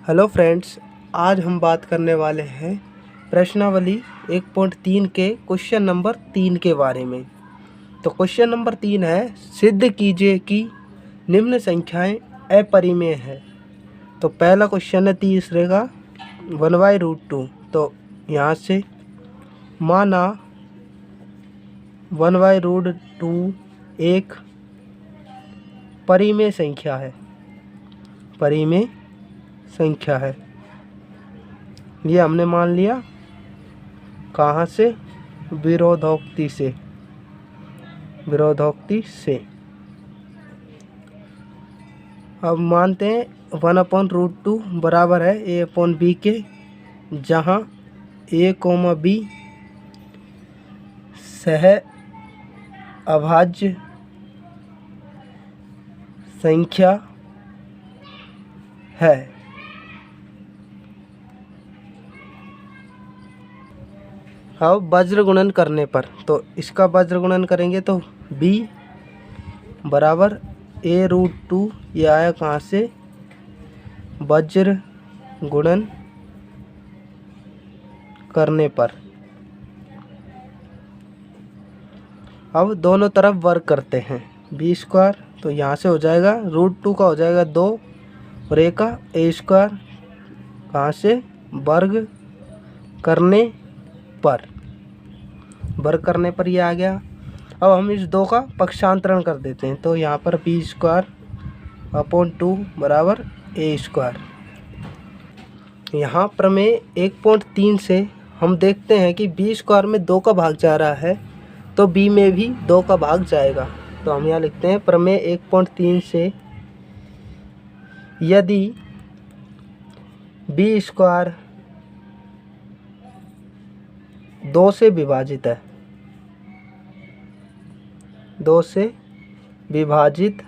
Hello friends, आज हम बात करने वाले हैं प्रश्नावली 1.3 के क्वेश्चन नंबर 3 के बारे में। तो क्वेश्चन नंबर 3 है, सिद्ध कीजिए कि निम्न संख्याएं अपरिमेय है। तो पहला क्वेश्चन है तीसरे का 1/√2। तो यहाँ से माना 1/√2 एक परिमेय संख्या है, परिमेय संख्या है। ये हमने मान लिया। कहाँ से? विरोधोक्ति से, विरोधोक्ति से। अब मानते हैं 1/√2 बराबर है a/b के, जहाँ a, b सह अभाज्य संख्या है। अब वज्र गुणन करने पर, तो इसका वज्र गुणन करेंगे तो b बराबर a√2, ये आया कहाँ से? वज्र गुणन करने पर। अब दोनों तरफ वर्ग करते हैं, b², तो यहाँ से हो जाएगा √2 का हो जाएगा 2 और a का a², कहाँ से? वर्ग करने पर, वर्ग करने पर ये आ गया। अब हम इस 2 का पक्षांतरण कर देते हैं, तो यहाँ पर b²/2 बराबर a²। यहाँ प्रमेय 1.3 से हम देखते हैं कि b² में 2 का भाग जा रहा है, तो b में भी 2 का भाग जाएगा। तो हम यहाँ लिखते हैं प्रमेय 1.3 से यदि b² 2 से विभाजित है, 2 से विभाजित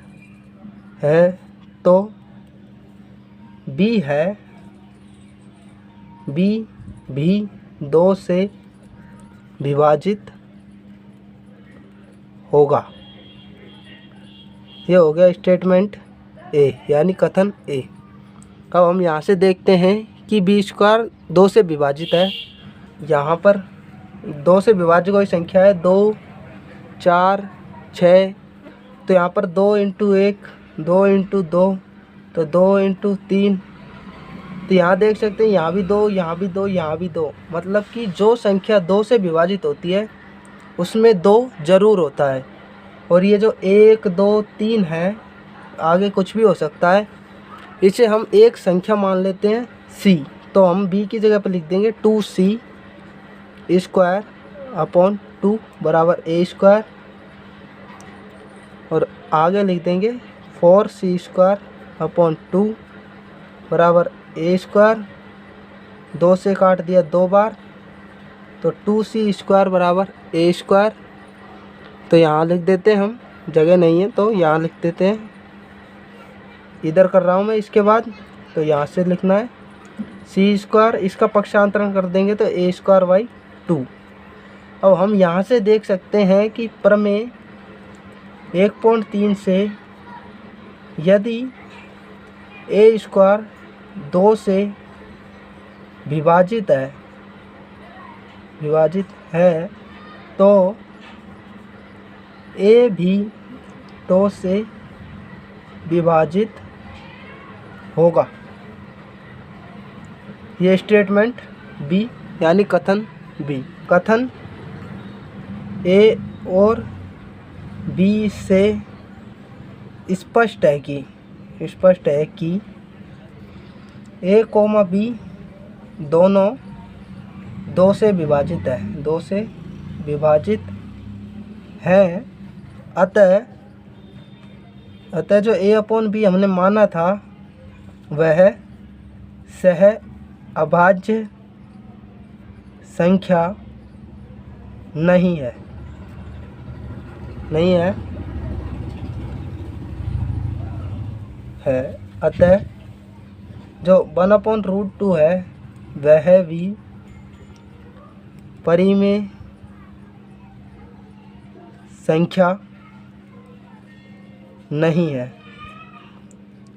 है, तो b है, b भी 2 से विभाजित होगा। ये हो गया स्टेटमेंट ए, यानी कथन ए। अब हम यहाँ से देखते हैं कि b² 2 से विभाजित है। यहाँ पर 2 से विभाज्य कोई संख्या है, 2, 4, 6, तो यहाँ पर 2 × 1, 2 × 2, तो 2 × 3, तो यहाँ देख सकते हैं यहाँ भी 2, यहाँ भी 2, यहाँ भी 2। मतलब कि जो संख्या 2 से विभाजित होती है उसमें 2 जरूर होता है। और ये जो 1, 2, 3 है, आगे कुछ भी हो सकता है, इसे हम एक संख्या मान लेते हैं c। तो हम b की जगह पर लिख देंगे 2c² बराबर a², और आगे लिख देंगे 4c² बराबर a²। 2 से काट दिया 2 बार, तो 2c² बराबर a²। तो यहाँ लिख देते हैं हम, जगह नहीं है तो यहाँ लिख देते हैं, इधर कर रहा हूँ मैं इसके बाद, तो यहाँ से लिखना है c², इसका पक्षांतरण कर देंगे तो a²/2। अब हम यहाँ से देख सकते हैं कि प्रमेय 1.3 से यदि a² 2 से विभाजित है, तो a भी 2 से विभाजित होगा। ये स्टेटमेंट बी, यानी कथन बी। कथन ए और बी से स्पष्ट है कि a, b दोनों 2 से विभाजित है, 2 से विभाजित है। अतः जो a/b हमने माना था वह सह अभाज्य संख्या नहीं है, अतः जो 1/√2 है वह भी परिमेय संख्या नहीं है।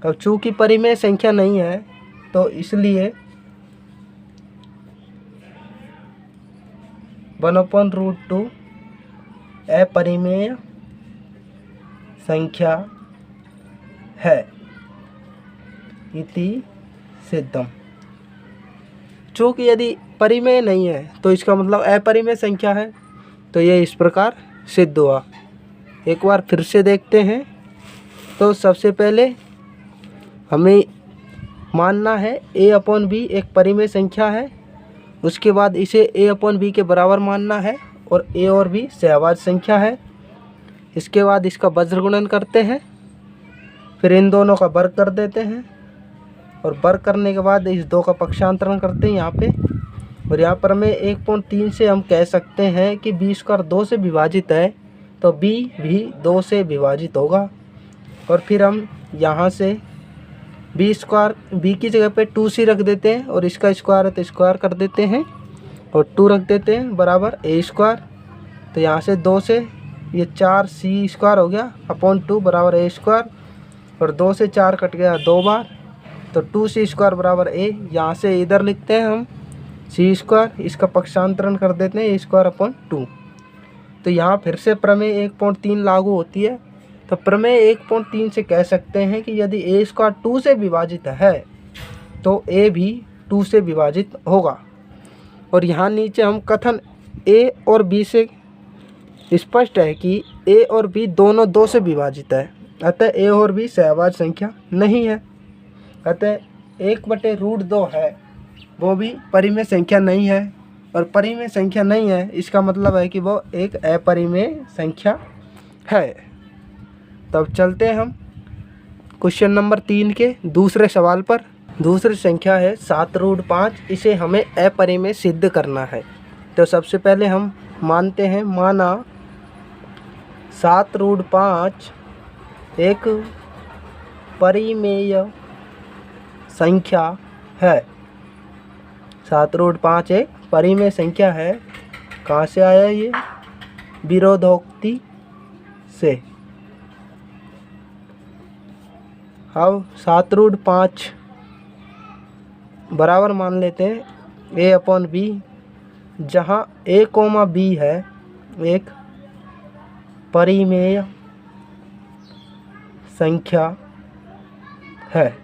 अब चूँकि परिमेय संख्या नहीं है तो इसलिए 1/√2 अपरिमेय संख्या है इति सिद्धम। चूँकि यदि परिमेय नहीं है तो इसका मतलब अपरिमेय संख्या है, तो ये इस प्रकार सिद्ध हुआ। एक बार फिर से देखते हैं। तो सबसे पहले हमें मानना है a/b एक परिमेय संख्या है, उसके बाद इसे a/b के बराबर मानना है और a और b सहवाची संख्या है। इसके बाद इसका वज्र गुणन करते हैं, फिर इन दोनों का वर्ग कर देते हैं और वर्ग करने के बाद इस 2 का पक्षांतरण करते हैं यहाँ पे। और यहाँ पर हमें 1/3 से हम कह सकते हैं कि b² 2 से विभाजित है, तो b भी 2 से विभाजित होगा। और फिर हम यहाँ से b की जगह पे 2c रख देते हैं और इसका स्क्वायर है तो स्क्वायर कर देते हैं और 2 रख देते हैं बराबर a²। तो यहाँ से 2 से ये 4c² हो गया /2 बराबर a²। और 2 से 4 कट गया 2 बार, तो 2c² बराबर a। यहाँ से इधर लिखते हैं हम c², इसका पक्षांतरण कर देते हैं a²/2। तो यहाँ फिर से प्रमेय 1/3 लागू होती है। तो प्रमेय 1/3 से कह सकते हैं कि यदि a² 2 से विभाजित है तो a भी 2 से विभाजित होगा। और यहाँ नीचे हम कथन a और b से स्पष्ट है कि a और b दोनों 2 से विभाजित है, अतः a और b सहवाची संख्या नहीं है। अतः 1/√2 है वो भी परिमेय संख्या नहीं है, और परिमेय संख्या नहीं है इसका मतलब है कि वो एक अपरिमेय संख्या है। तब चलते हैं हम क्वेश्चन नंबर 3 के दूसरे सवाल पर। दूसरी संख्या है 7√5, इसे हमें अपरिमेय सिद्ध करना है। तो सबसे पहले हम मानते हैं, माना 7√5 एक परिमेय संख्या है। 7√5 एक परिमेय संख्या है। कहाँ से आया ये? विरोधोक्ति से। अब 7√5 बराबर मान लेते हैं a/b, जहाँ a, b है एक परिमेय संख्या है।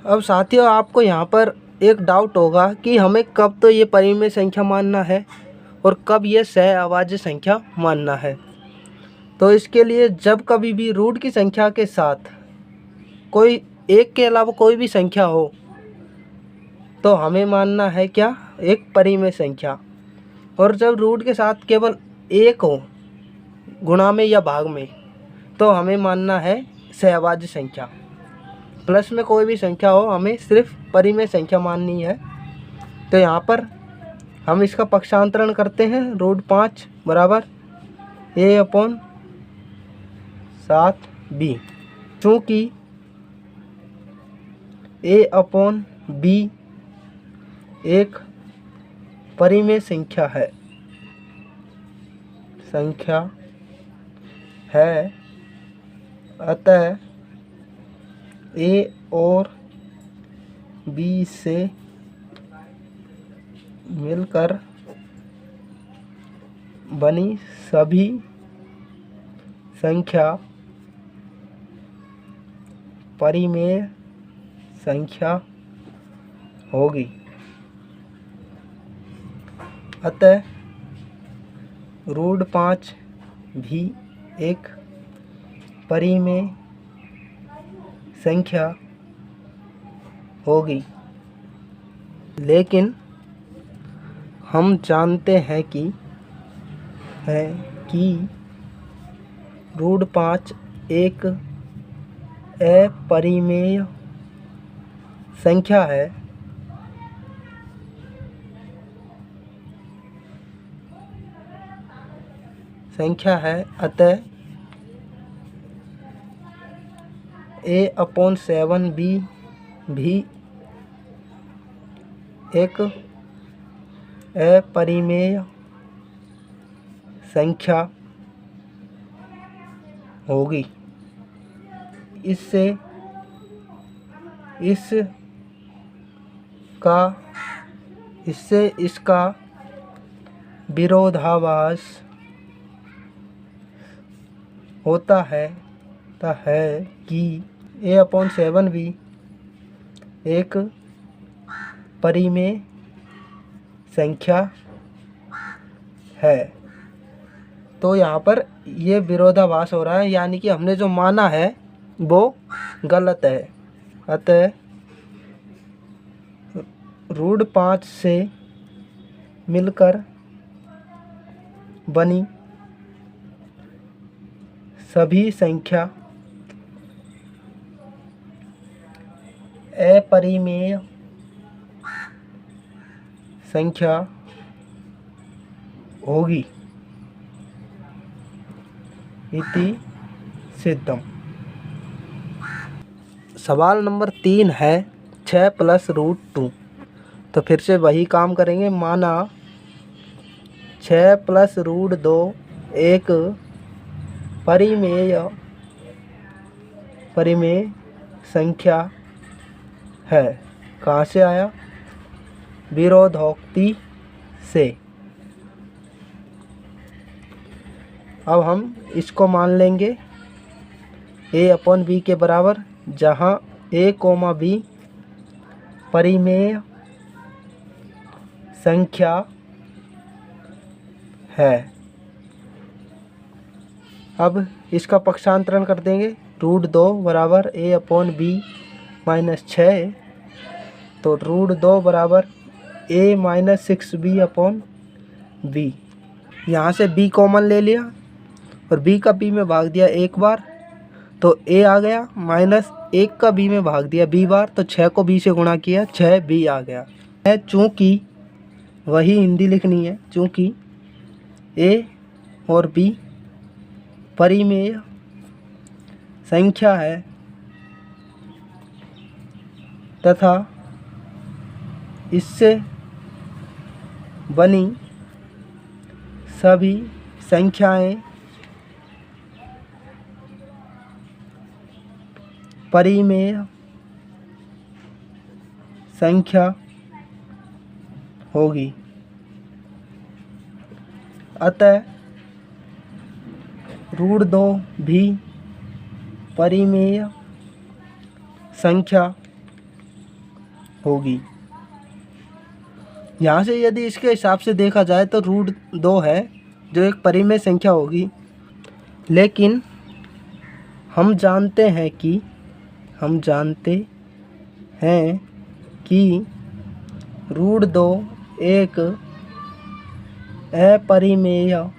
अब साथियों, आपको यहाँ पर एक डाउट होगा कि हमें कब तो ये परिमेय संख्या मानना है और कब ये सहअभाज्य संख्या मानना है। तो इसके लिए जब कभी भी रूट की संख्या के साथ कोई एक के अलावा कोई भी संख्या हो तो हमें मानना है क्या? एक परिमेय संख्या। और जब रूट के साथ केवल एक हो गुणा में या भाग में तो हमें मानना है सहअभाज्य संख्या। प्लस में कोई भी संख्या हो, हमें सिर्फ परिमेय संख्या माननी है। तो यहाँ पर हम इसका पक्षांतरण करते हैं। √5 बराबर a/7b। चूँकि a/b एक परिमेय संख्या है अतः a और b से मिलकर बनी सभी संख्या परिमेय संख्या होगी। अतः √5 भी एक परिमेय संख्या होगी। लेकिन हम जानते हैं कि √5 एक अपरिमेय संख्या है अतः a/7b भी एक अपरिमेय संख्या होगी। इससे इससे इसका विरोधाभास होता है कि a/7 भी एक परिमेय संख्या है। तो यहाँ पर ये विरोधाभास हो रहा है, यानी कि हमने जो माना है वो गलत है। अतः √5 से मिलकर बनी सभी संख्या अपरिमेय संख्या होगी इति सिद्धम। सवाल नंबर 3 है 6 + √2। तो फिर से वही काम करेंगे। माना 6 + √2 एक परिमेय संख्या है। कहाँ से आया? विरोधोक्ति से। अब हम इसको मान लेंगे a/b के बराबर, जहाँ a, b परिमेय संख्या है। अब इसका पक्षांतरण कर देंगे। √2 बराबर a/b - 6, तो √2 बराबर a - 6b/b। यहाँ से b कॉमन ले लिया और b का b में भाग दिया एक बार, तो a आ गया, -1 का b में भाग दिया b बार, तो 6 को b से गुणा किया, 6b आ गया है। चूँकि वही हिंदी लिखनी है, चूँकि a और b परिमेय संख्या है तथा इससे बनी सभी संख्याएं परिमेय संख्या होगी। अतः √2 भी परिमेय संख्या होगी। यहाँ से यदि इसके हिसाब से देखा जाए तो √2 है जो एक परिमेय संख्या होगी, लेकिन हम जानते हैं कि √2 एक अपरिमेय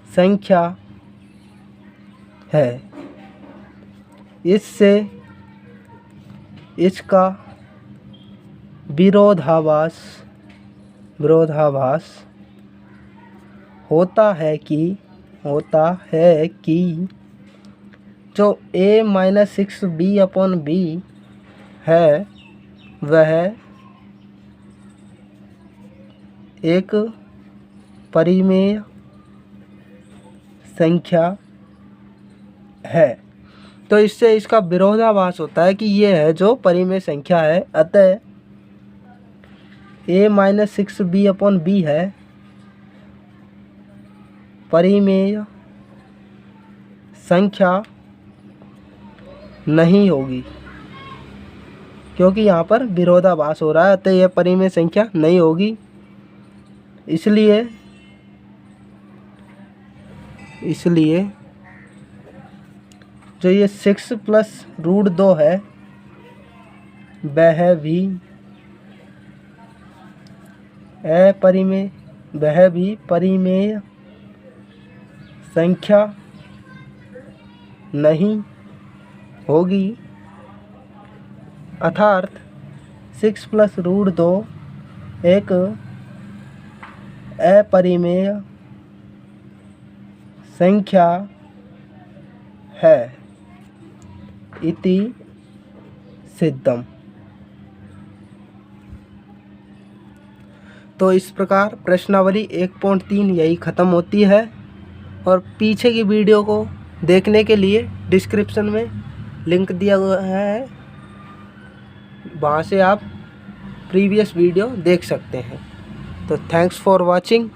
संख्या है। इससे इसका विरोधाभास होता है कि जो a - 6b/b है वह एक परिमेय संख्या है। तो इससे इसका विरोधाभास होता है कि ये है जो परिमेय संख्या है। अतः a - 6b/b है परिमेय संख्या नहीं होगी, क्योंकि यहाँ पर विरोधाभास हो रहा है। अतः यह परिमेय संख्या नहीं होगी। इसलिए जो ये 6 + √2 है वह भी परिमेय संख्या नहीं होगी। अर्थात 6 + √2 एक अपरिमेय संख्या है इति सिद्धम। तो इस प्रकार प्रश्नावली 1.3 यही ख़त्म होती है। और पीछे की वीडियो को देखने के लिए डिस्क्रिप्शन में लिंक दिया हुआ है, वहाँ से आप प्रीवियस वीडियो देख सकते हैं। तो thanks for watching,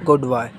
good bye.